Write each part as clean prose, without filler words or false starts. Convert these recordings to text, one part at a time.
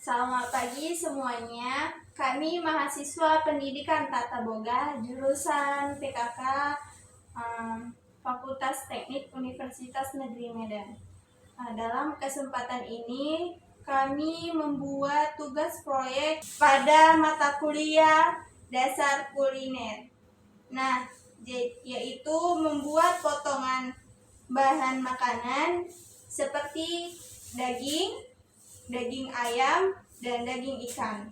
Selamat pagi semuanya. Kami mahasiswa pendidikan Tata Boga jurusan PKK Fakultas Teknik Universitas Negeri Medan. Dalam kesempatan ini kami membuat tugas proyek pada mata kuliah dasar kuliner. Yaitu membuat potongan bahan makanan seperti daging ayam, dan daging ikan.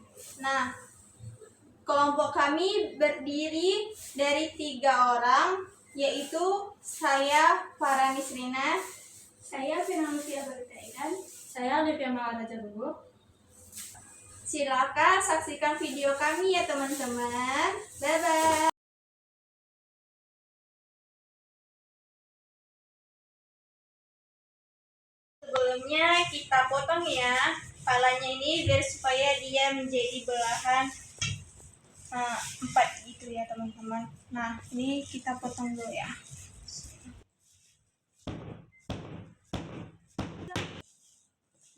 Kelompok kami berdiri dari 3 orang, yaitu saya Farah Misrina, saya Finanutia Bertaidan, saya Olivia Malaraja Lugu. Silakan saksikan video kami ya teman-teman. Bye-bye. Sebelumnya kita potong ya palanya ini biar supaya dia menjadi belahan 4 gitu ya teman-teman. Ini kita potong dulu ya.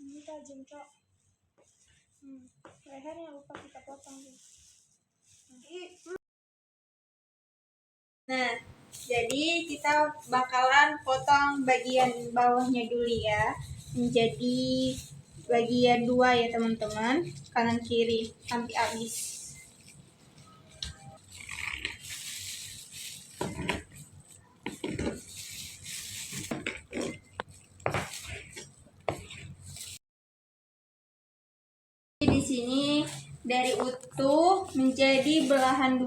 Ini tajam cok. Lehernya lupa kita potong dulu. Jadi kita bakalan potong bagian bawahnya dulu ya, menjadi bagian 2 ya teman-teman, kanan kiri sampai habis. Di sini dari utuh menjadi belahan 2.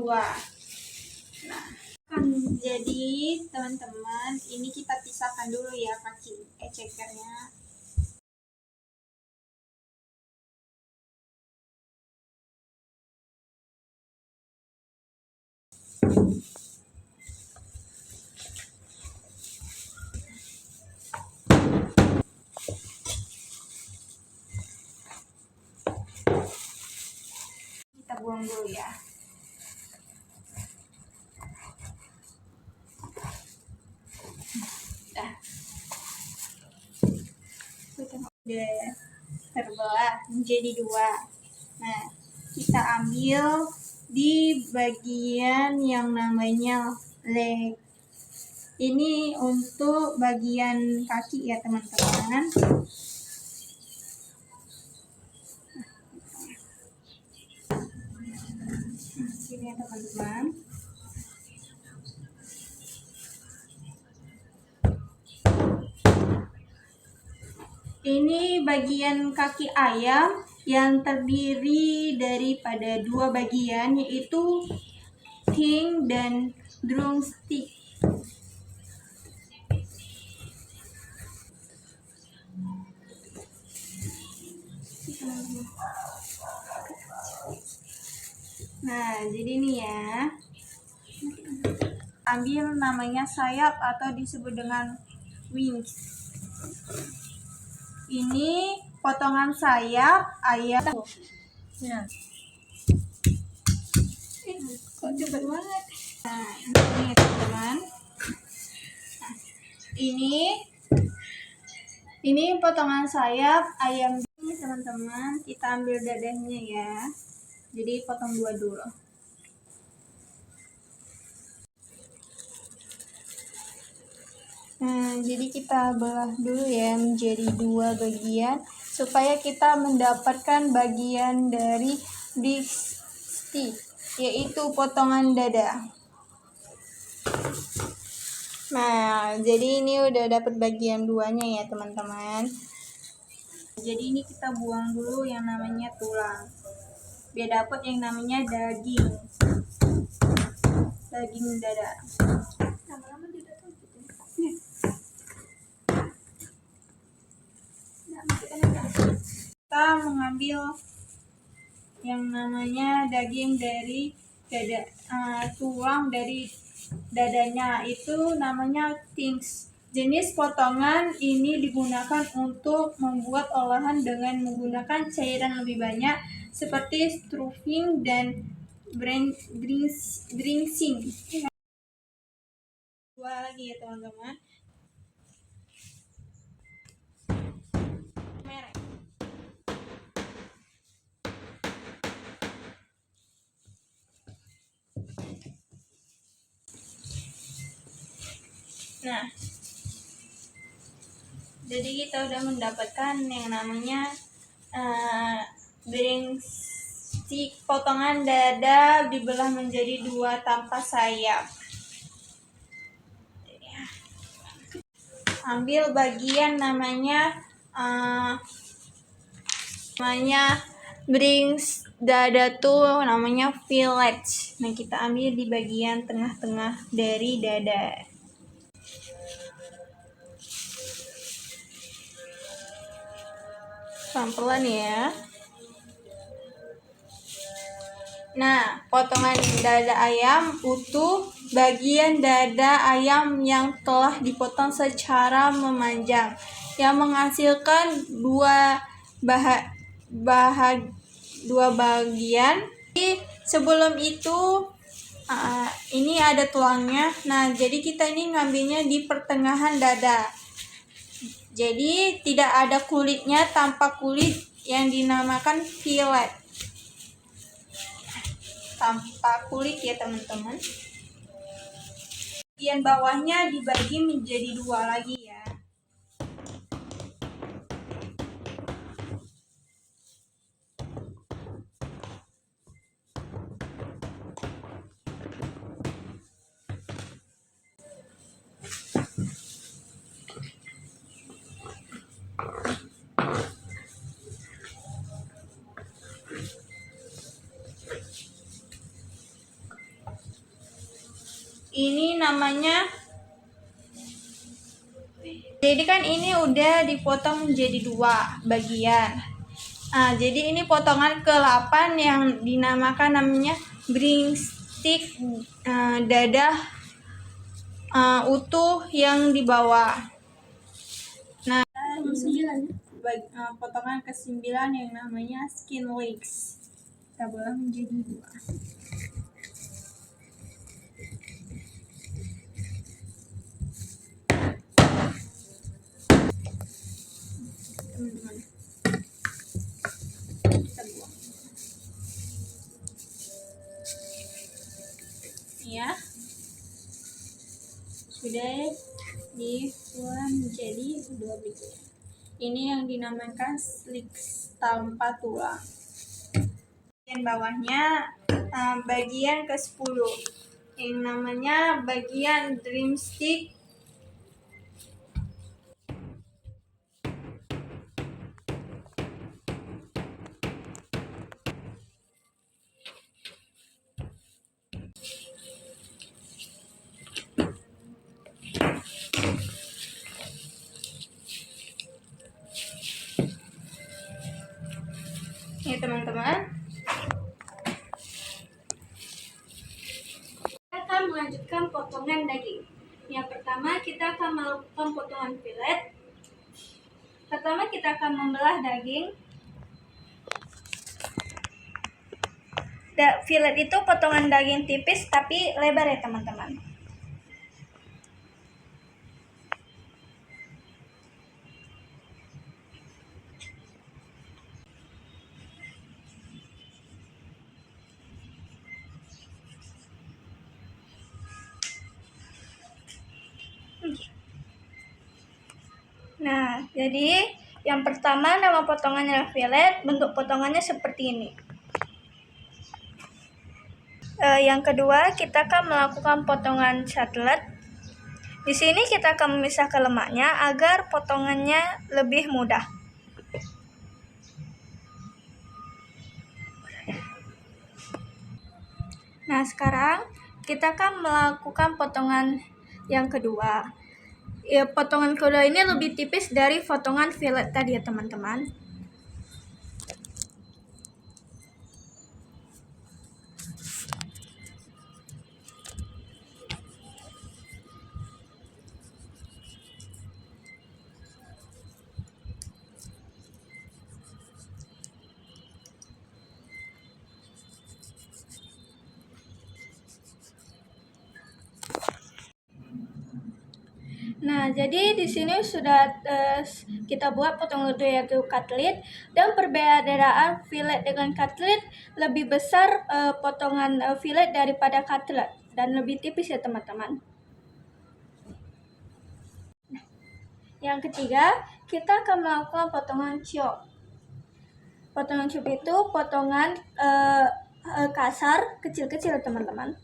Jadi teman-teman, ini kita pisahkan dulu ya kaki cekernya. Kita buang dulu ya. Udah terbelah menjadi 2. Kita ambil di bagian yang namanya leg. Ini untuk bagian kaki ya teman-teman. Sini ya teman-teman. Ini bagian kaki ayam yang terdiri daripada 2 bagian, yaitu wing dan drumstick. Jadi ini ya, ambil namanya sayap atau disebut dengan wings. Ini potongan sayap ayam. Ya. Kok cepet banget. Ini teman-teman. Ini potongan sayap ayam. Ini teman-teman, kita ambil dadahnya ya. Jadi potong 2 dulu. Jadi kita belah dulu ya menjadi 2 bagian supaya kita mendapatkan bagian dari beef stick, yaitu potongan dada. Jadi ini udah dapat bagian 2-nya ya teman-teman. Jadi ini kita buang dulu yang namanya tulang, biar dapat yang namanya daging dada. Kita mengambil yang namanya daging dari dada, tulang dari dadanya, itu namanya wings. Jenis potongan ini digunakan untuk membuat olahan dengan menggunakan cairan lebih banyak seperti stuffing dan dressing. 2 lagi ya teman-teman. Nah, jadi kita udah mendapatkan yang namanya brengstik potongan dada dibelah menjadi 2 tanpa sayap. Ambil bagian namanya brings dada tuh namanya fillet. Nah, kita ambil di bagian tengah-tengah dari dada. Pelan-pelan ya. Nah, potongan dada ayam utuh, bagian dada ayam yang telah dipotong secara memanjang, yang menghasilkan dua bagian. Jadi, sebelum itu, ini ada tulangnya. Nah, jadi kita ini ngambilnya di pertengahan dada. Jadi, tidak ada kulitnya, tanpa kulit yang dinamakan fillet. Tanpa kulit ya teman-teman. Bagian bawahnya dibagi menjadi 2 lagi ya. Ini namanya, jadi kan ini udah dipotong menjadi 2 bagian. Nah, jadi ini potongan ke-8 yang dinamakan namanya brengstik, dada utuh yang di bawah. Nah, potongan ke-9 yang namanya skin legs. Kita belah menjadi 2. Teman-teman, kita buang ya. Sudah dibuang menjadi 2 bagian. Ini yang dinamakan slicks tanpa tulang. Bagian bawahnya bagian ke-10 yang namanya bagian drumstick. Ya teman-teman, kita akan melanjutkan potongan daging. Yang pertama kita akan melakukan potongan fillet. Pertama kita akan membelah daging. Fillet itu potongan daging tipis tapi lebar ya teman-teman. Nah, jadi yang pertama nama potongannya fillet, bentuk potongannya seperti ini. Yang kedua, kita akan melakukan potongan cutlet. Di sini kita akan memisahkan lemaknya agar potongannya lebih mudah. Nah, sekarang kita akan melakukan potongan yang kedua. Ya, potongan kedua ini lebih tipis dari potongan fillet tadi ya teman-teman. Nah, jadi di sini sudah kita buat potongan kedua yaitu cutlet, dan perbedaan fillet dengan cutlet lebih besar potongan fillet daripada cutlet dan lebih tipis ya teman-teman. Yang ketiga, kita akan melakukan potongan chop. Potongan chop itu potongan kasar, kecil-kecil teman-teman.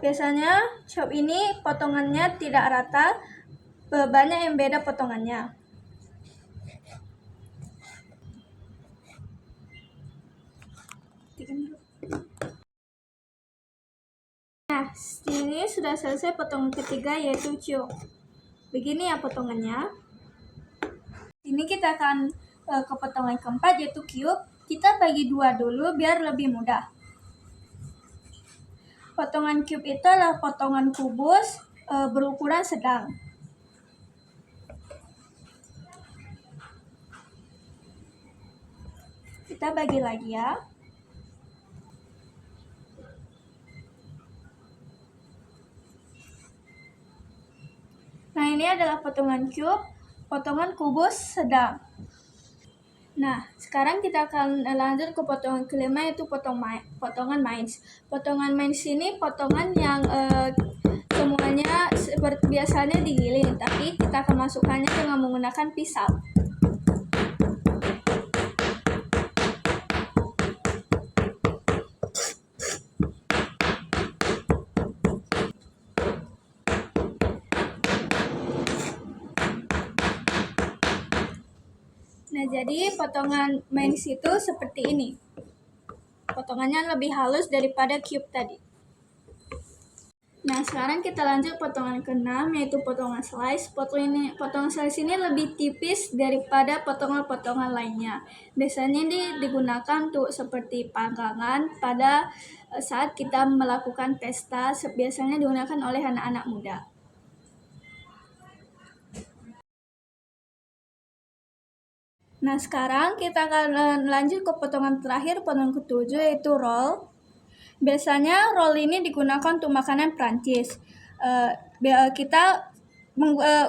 Biasanya chop ini potongannya tidak rata, banyak yang beda potongannya. Nah, ini sudah selesai potongan ketiga yaitu chop. Begini ya potongannya. Ini kita akan ke potongan keempat yaitu cube. Kita bagi dua dulu biar lebih mudah. Potongan cube itu adalah potongan kubus berukuran sedang. Kita bagi lagi ya. Nah, ini adalah potongan cube, potongan kubus sedang. Nah, sekarang kita akan lanjut ke potongan kelima yaitu potongan mains. Potongan mains ini potongan yang semuanya seperti biasanya digiling, tapi kita akan masukkannya dengan menggunakan pisau. Nah, jadi potongan mains itu seperti ini. Potongannya lebih halus daripada cube tadi. Nah, sekarang kita lanjut potongan ke-6 yaitu potongan slice. Potongan slice ini lebih tipis daripada potongan-potongan lainnya. Biasanya ini digunakan untuk seperti panggangan pada saat kita melakukan pesta, biasanya digunakan oleh anak-anak muda. Nah, sekarang kita akan lanjut ke potongan terakhir, potongan ke-7 yaitu roll. Biasanya roll ini digunakan untuk makanan Prancis.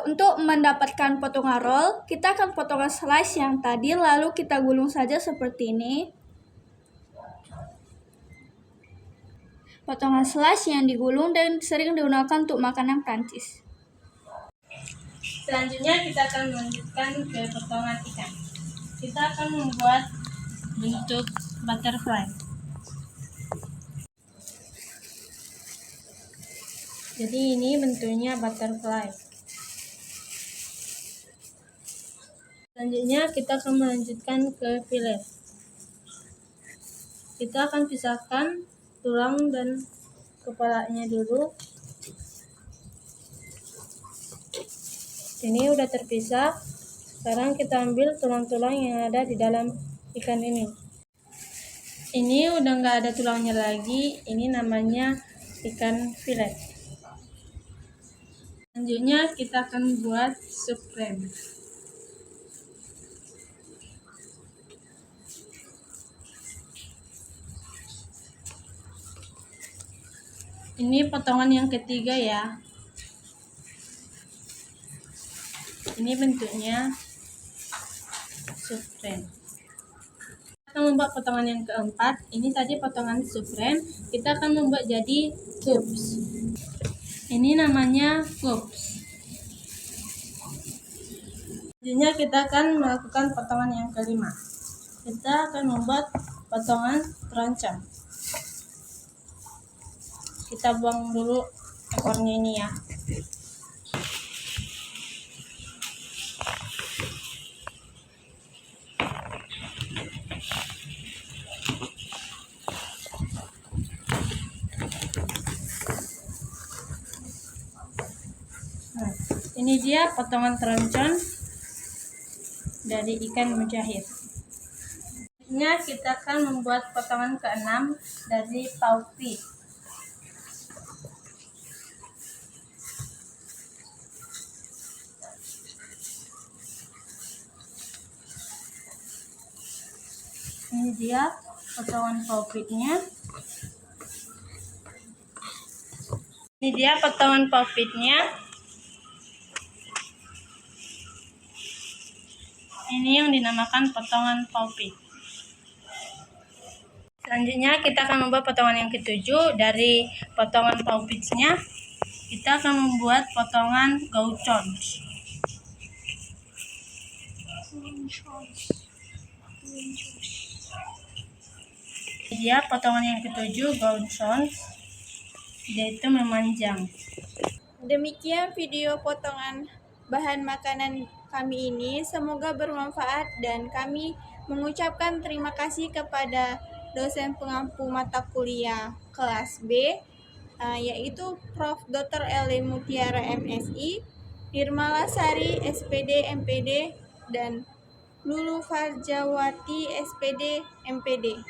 Untuk mendapatkan potongan roll, kita akan potongan slice yang tadi, lalu kita gulung saja seperti ini. Potongan slice yang digulung dan sering digunakan untuk makanan Prancis. Selanjutnya kita akan melanjutkan ke potongan ikan. Kita akan membuat bentuk butterfly. Jadi ini bentuknya butterfly. Selanjutnya kita akan melanjutkan ke fillet. Kita akan pisahkan tulang dan kepalanya dulu. Ini udah terpisah. Sekarang kita ambil tulang-tulang yang ada di dalam ikan ini. Ini udah nggak ada tulangnya lagi. Ini namanya ikan fillet. Selanjutnya kita akan buat sup krem. Ini potongan yang ketiga ya. Ini bentuknya sup krem. Kita akan membuat potongan yang keempat. Ini tadi potongan sup krem. Kita akan membuat jadi cubes. Ini namanya cubes. Selanjutnya kita akan melakukan potongan yang kelima. Kita akan membuat potongan teroncong. Kita buang dulu ekornya ini ya. Nah, ini dia potongan teroncong dari ikan mujair. Selanjutnya kita akan membuat potongan ke-6 dari paupi. Ini dia potongan paupitnya. Ini dia potongan paupitnya. Ini yang dinamakan potongan paupit. Selanjutnya kita akan membuat potongan yang ke-7 dari potongan paupitnya. Kita akan membuat potongan gauchons. Dia potongan yang ketujuh gauchons, yaitu memanjang. Demikian video potongan bahan makanan kami ini, semoga bermanfaat dan kami mengucapkan terima kasih kepada dosen pengampu mata kuliah kelas B, yaitu Prof. Dr. Eli Mutiara MSI, Nirma Lasari SPD MPD, dan Lulu Farjawati SPD MPD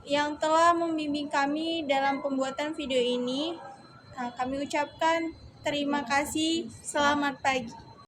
yang telah membimbing kami dalam pembuatan video ini. Kami ucapkan terima kasih, selamat pagi.